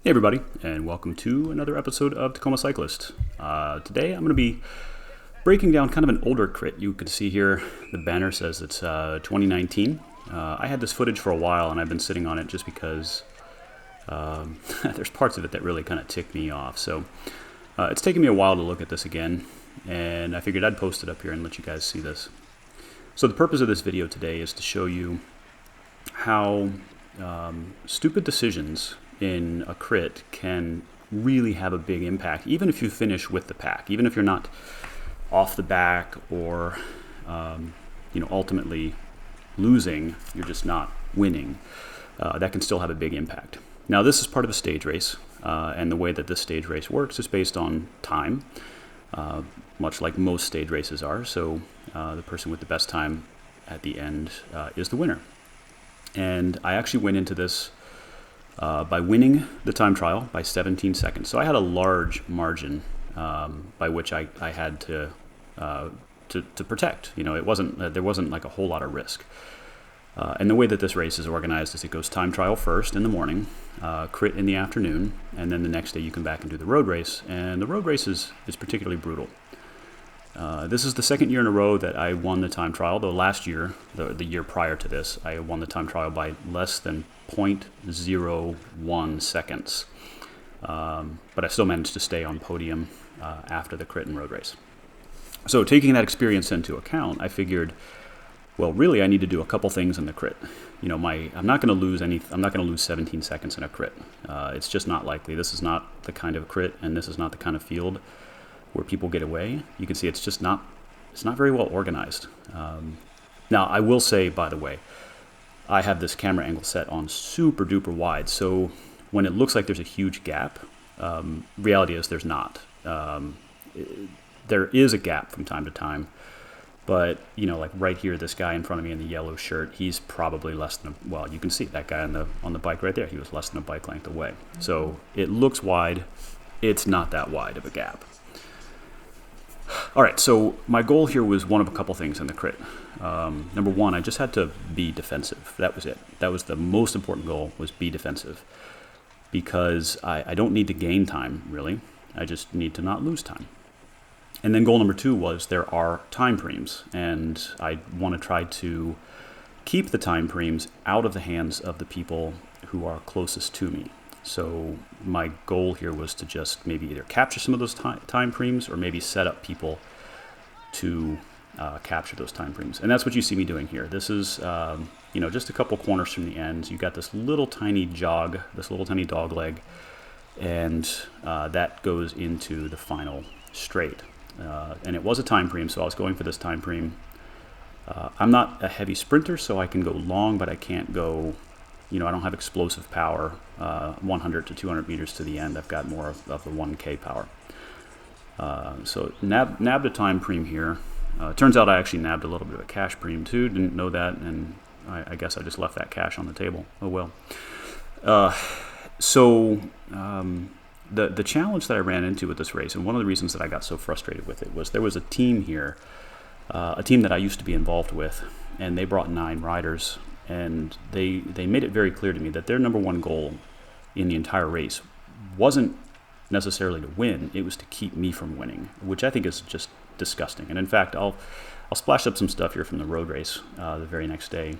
Hey everybody, and welcome to another episode of Tacoma Cyclist. Today I'm going to be breaking down kind of an older crit. You can see here the banner says it's 2019. I had this footage for a while and I've been sitting on it just because there's parts of it that really kind of tick me off. So it's taken me a while to look at this again, and I figured I'd post it up here and let you guys see this. So the purpose of this video today is to show you how stupid decisions in a crit can really have a big impact, even if you finish with the pack, even if you're not off the back or ultimately losing, you're just not winning. That can still have a big impact. Now this is part of a stage race, and the way that this stage race works is based on time, much like most stage races are. So the person with the best time at the end is the winner. And I actually went into this by winning the time trial by 17 seconds. So I had a large margin by which I had to protect. It wasn't there wasn't like a whole lot of risk. And the way that this race is organized is it goes time trial first in the morning, crit in the afternoon, and then the next day you come back and do the road race. And the road race is particularly brutal. This is the second year in a row that I won the time trial, though last year, the year prior to this, I won the time trial by less than 0.01 seconds. But I still managed to stay on podium after the crit and road race. So taking that experience into account, I figured, well, really I need to do a couple things in the crit. I'm not going to lose I'm not going to lose 17 seconds in a crit. It's just not likely. This is not the kind of crit, and this is not the kind of field where people get away. You can see it's not very well organized. Now I will say, by the way, I have this camera angle set on super duper wide, so when it looks like there's a huge gap, reality is there's not. There is a gap from time to time, but like right here, this guy in front of me in the yellow shirt, he's probably less than you can see that guy on the bike right there. He was less than a bike length away. So it looks wide. It's not that wide of a gap. All right, so my goal here was one of a couple things in the crit. Number one, I just had to be defensive. That was it. That was the most important goal, was be defensive. Because I don't need to gain time, really. I just need to not lose time. And then goal number two was there are time preems, and I want to try to keep the time preems out of the hands of the people who are closest to me. So my goal here was to just maybe either capture some of those time preems or maybe set up people to capture those time preems. And that's what you see me doing here. This is, just a couple corners from the ends. You got this little tiny jog, this little tiny dog leg, and that goes into the final straight. And it was a time preem, so I was going for this time preem. I'm not a heavy sprinter, so I can go long, but I can't go... I don't have explosive power, 100 to 200 meters to the end. I've got more of the 1K power. So nabbed a time preem here. Turns out I actually nabbed a little bit of a cash preem too. Didn't know that, and I guess I just left that cash on the table. Oh well. The challenge that I ran into with this race, and one of the reasons that I got so frustrated with it, was there was a team here, a team that I used to be involved with, and they brought 9 riders. And they made it very clear to me that their number one goal in the entire race wasn't necessarily to win, it was to keep me from winning, which I think is just disgusting. And in fact, I'll splash up some stuff here from the road race the very next day.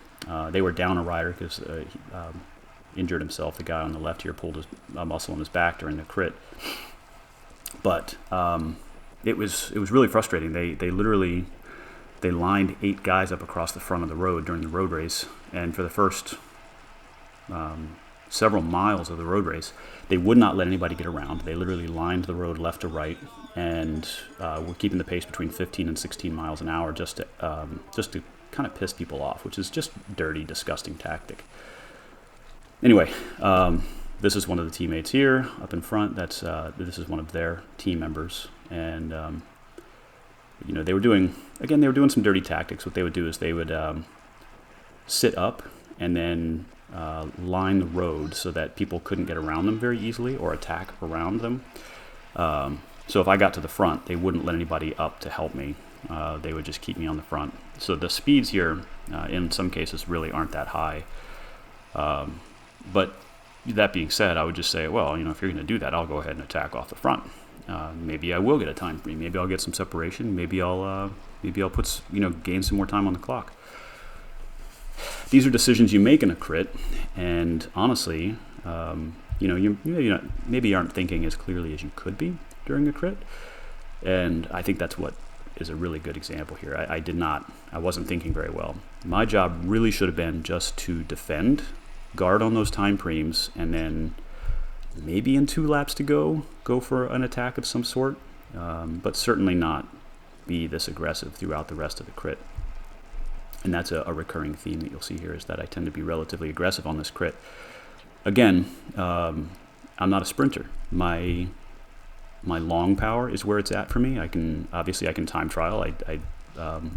They were down a rider because he injured himself. The guy on the left here pulled a muscle in his back during the crit. But it was really frustrating. They literally... They lined 8 guys up across the front of the road during the road race, and for the first several miles of the road race, they would not let anybody get around. They literally lined the road left to right, and were keeping the pace between 15 and 16 miles an hour just to kind of piss people off, which is just dirty, disgusting tactic. Anyway, this is one of the teammates here up in front. This is one of their team members, and they were doing some dirty tactics. What they would do is they would sit up and then line the road so that people couldn't get around them very easily or attack around them. So if I got to the front, they wouldn't let anybody up to help me. They would just keep me on the front. So the speeds here, in some cases, really aren't that high. But that being said, I would just say, well, if you're going to do that, I'll go ahead and attack off the front. Maybe I will get a time free. Maybe I'll get some separation. Maybe I'll put gain some more time on the clock. These are decisions you make in a crit, and honestly, you maybe aren't thinking as clearly as you could be during a crit, and I think that's what is a really good example here. I wasn't thinking very well. My job really should have been just to defend, guard on those time preems, and then maybe in 2 laps to go for an attack of some sort, but certainly not be this aggressive throughout the rest of the crit. And that's a recurring theme that you'll see here, is that I tend to be relatively aggressive on this crit. Again, I'm not a sprinter. My long power is where it's at for me. I can time trial. I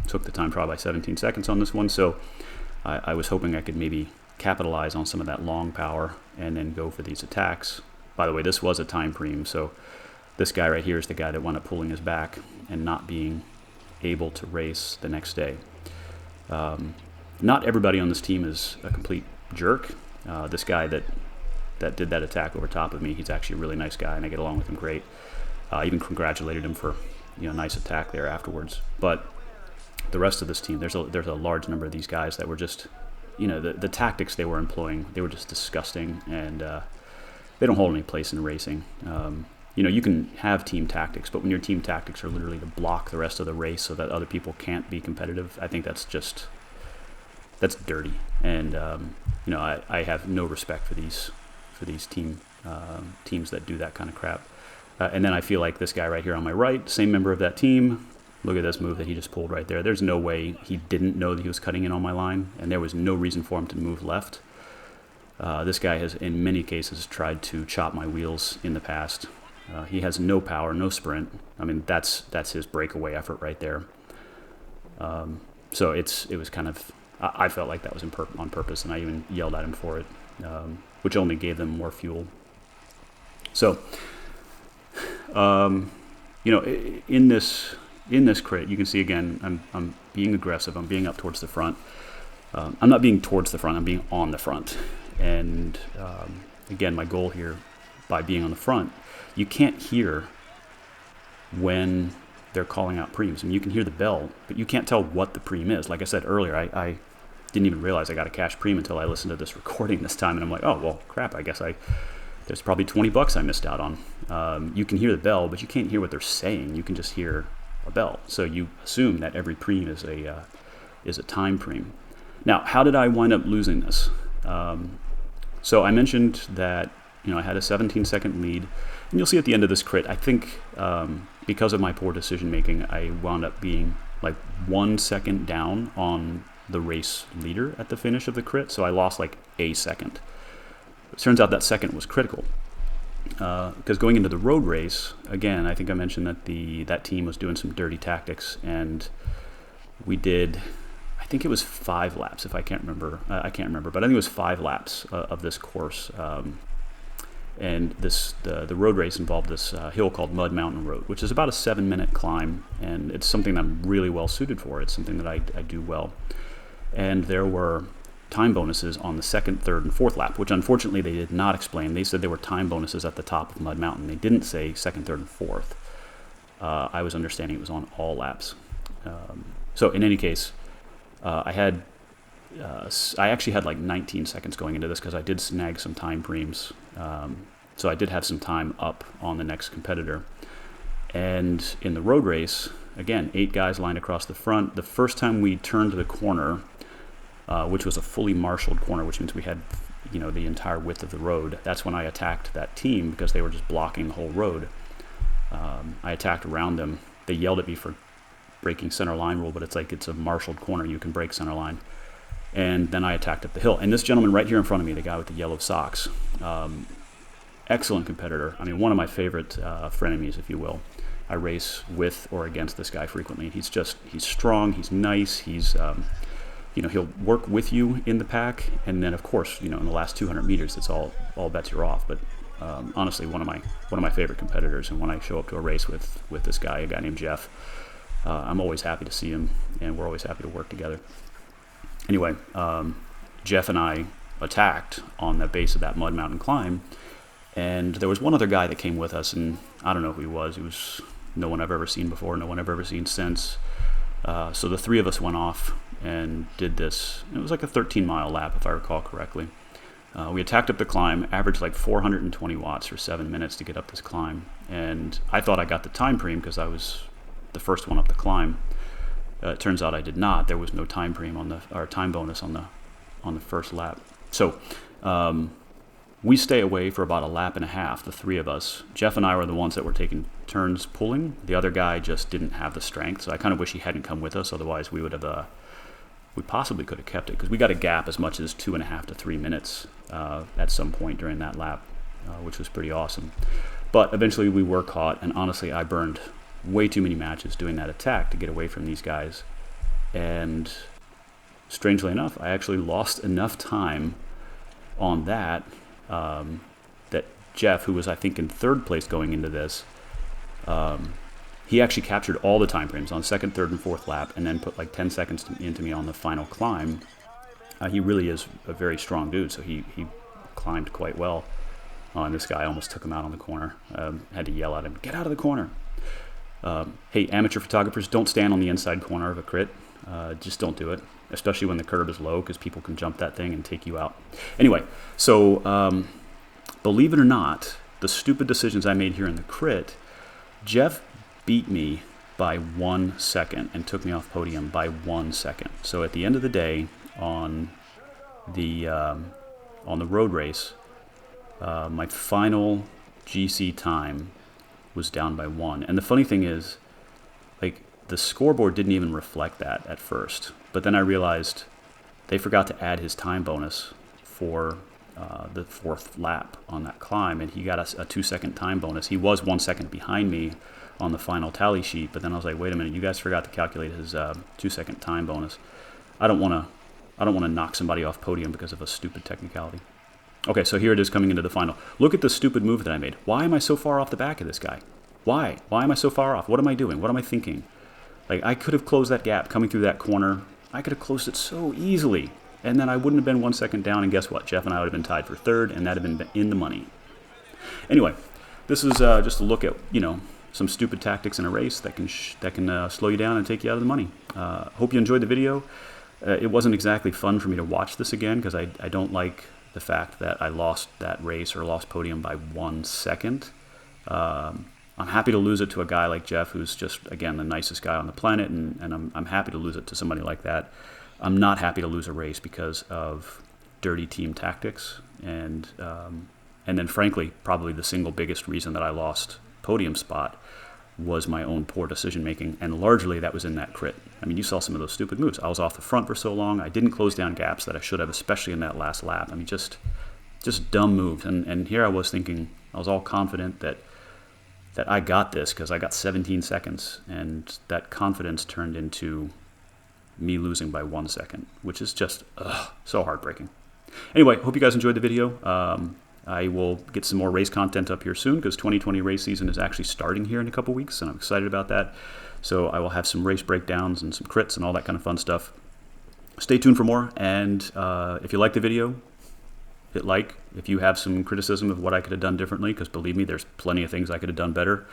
took the time trial by 17 seconds on this one, so I was hoping I could maybe capitalize on some of that long power and then go for these attacks. By the way, this was a time preem, so this guy right here is the guy that wound up pulling his back and not being able to race the next day. Not everybody on this team is a complete jerk. This guy that did that attack over top of me, he's actually a really nice guy, and I get along with him great. Even congratulated him for nice attack there afterwards. But the rest of this team, there's a large number of these guys that were just, the tactics they were employing, they were just disgusting, and they don't hold any place in racing. You can have team tactics, but when your team tactics are literally to block the rest of the race so that other people can't be competitive, I think that's dirty. And I have no respect for these teams that do that kind of crap. And then I feel like this guy right here on my right, same member of that team, look at this move that he just pulled right there. There's no way he didn't know that he was cutting in on my line, and there was no reason for him to move left. This guy has, in many cases, tried to chop my wheels in the past. He has no power, no sprint. I mean, that's his breakaway effort right there. So it was kind of, I felt like that was on purpose, and I even yelled at him for it, which only gave them more fuel. So, in this crit, you can see again, I'm being aggressive. I'm being up towards the front. I'm not being towards the front. I'm being on the front. And again, my goal here, by being on the front, you can't hear when they're calling out preems. I mean, you can hear the bell, but you can't tell what the preem is. Like I said earlier, I didn't even realize I got a cash preem until I listened to this recording this time, and I'm like, oh, well, crap, I guess there's probably $20 I missed out on. You can hear the bell, but you can't hear what they're saying. You can just hear a bell. So you assume that every preem is a time preem. Now, how did I wind up losing this? So I mentioned that I had a 17-second lead, and you'll see at the end of this crit, I think because of my poor decision making, I wound up being like 1 second down on the race leader at the finish of the crit, so I lost like a second. It turns out that second was critical, because going into the road race, again, I think I mentioned that that team was doing some dirty tactics, and we did, I think it was 5 laps, if I can't remember. I can't remember, but I think it was 5 laps of this course. And the road race involved this hill called Mud Mountain Road, which is about a 7-minute climb, and it's something that I'm really well suited for. It's something that I do well. And there were time bonuses on the 2nd, 3rd, and 4th lap, which unfortunately they did not explain. They said there were time bonuses at the top of Mud Mountain. They didn't say 2nd, 3rd, and 4th. I was understanding it was on all laps. So in any case, I actually had like 19 seconds going into this because I did snag some time preems. So I did have some time up on the next competitor. And in the road race, again, 8 guys lined across the front. The first time we turned the corner, which was a fully marshaled corner, which means we had the entire width of the road, that's when I attacked that team because they were just blocking the whole road. I attacked around them. They yelled at me for breaking center line rule, but it's like it's a marshaled corner. You can break center line. And then I attacked up the hill. And this gentleman right here in front of me, the guy with the yellow socks, excellent competitor. I mean, one of my favorite frenemies, if you will. I race with or against this guy frequently. He's strong, he's nice, he's, he'll work with you in the pack. And then, of course, in the last 200 meters, it's all bets are off. But honestly, one of my favorite competitors. And when I show up to a race with this guy, a guy named Jeff, I'm always happy to see him, and we're always happy to work together. Anyway, Jeff and I attacked on the base of that mud mountain climb. And there was one other guy that came with us, and I don't know who he was. He was no one I've ever seen before, no one I've ever seen since. So the three of us went off and did this. It was like a 13-mile lap, if I recall correctly. We attacked up the climb, averaged like 420 watts for 7 minutes to get up this climb. And I thought I got the time preem because I was the first one up the climb. It turns out I did not. There was no time preem or time bonus on the first lap. So we stay away for about a lap and a half, the three of us. Jeff and I were the ones that were taking turns pulling. The other guy just didn't have the strength, so I kind of wish he hadn't come with us. Otherwise, we would have, we possibly could have kept it, because we got a gap as much as 2.5 to 3 minutes at some point during that lap, which was pretty awesome. But eventually we were caught, and honestly, I burned way too many matches doing that attack to get away from these guys. And strangely enough, I actually lost enough time on that that Jeff, who was I think in third place going into this, he actually captured all the time frames on second, third, and fourth lap, and then put like 10 seconds into me on the final climb. He really is a very strong dude, so he climbed quite well. And this guy almost took him out on the corner. Had to yell at him, "Get out of the corner!" Hey, amateur photographers, don't stand on the inside corner of a crit. Just don't do it, especially when the curb is low, because people can jump that thing and take you out. Anyway, so believe it or not, the stupid decisions I made here in the crit, Jeff beat me by 1 second and took me off podium by 1 second. So at the end of the day, on the road race, my final GC time was down by 1. And the funny thing is, like, the scoreboard didn't even reflect that at first. But then I realized they forgot to add his time bonus for the fourth lap on that climb, and he got a 2-second time bonus. He was 1 second behind me on the final tally sheet, but then I was like, wait a minute, you guys forgot to calculate his 2-second time bonus. I don't want to knock somebody off podium because of a stupid technicality. Okay, so here it is coming into the final. Look at the stupid move that I made. Why am I so far off the back of this guy? Why? Why am I so far off? What am I doing? What am I thinking? Like, I could have closed that gap coming through that corner. I could have closed it so easily. And then I wouldn't have been 1 second down, and guess what? Jeff and I would have been tied for third, and that would have been in the money. Anyway, this is just a look at, some stupid tactics in a race that can slow you down and take you out of the money. Hope you enjoyed the video. It wasn't exactly fun for me to watch this again, because I don't like the fact that I lost that race or lost podium by 1 second. I'm happy to lose it to a guy like Jeff, who's just, again, the nicest guy on the planet, and I'm happy to lose it to somebody like that. I'm not happy to lose a race because of dirty team tactics, and then frankly, probably the single biggest reason that I lost podium spot was my own poor decision making, and largely that was in that crit. I mean, you saw some of those stupid moves. I was off the front for so long. I didn't close down gaps that I should have, especially in that last lap. I mean, just dumb moves. And here I was thinking, I was all confident that I got this because I got 17 seconds, and that confidence turned into me losing by 1 second, which is just so heartbreaking. Anyway, hope you guys enjoyed the video. I will get some more race content up here soon, because 2020 race season is actually starting here in a couple weeks, and I'm excited about that. So I will have some race breakdowns and some crits and all that kind of fun stuff. Stay tuned for more, and if you like the video, hit like. If you have some criticism of what I could have done differently, because believe me, there's plenty of things I could have done better,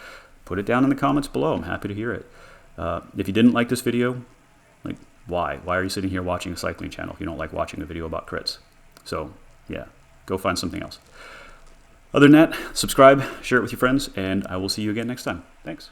put it down in the comments below. I'm happy to hear it. If you didn't like this video, like, why? Why are you sitting here watching a cycling channel if you don't like watching a video about crits? So, yeah, go find something else. Other than that, subscribe, share it with your friends, and I will see you again next time. Thanks.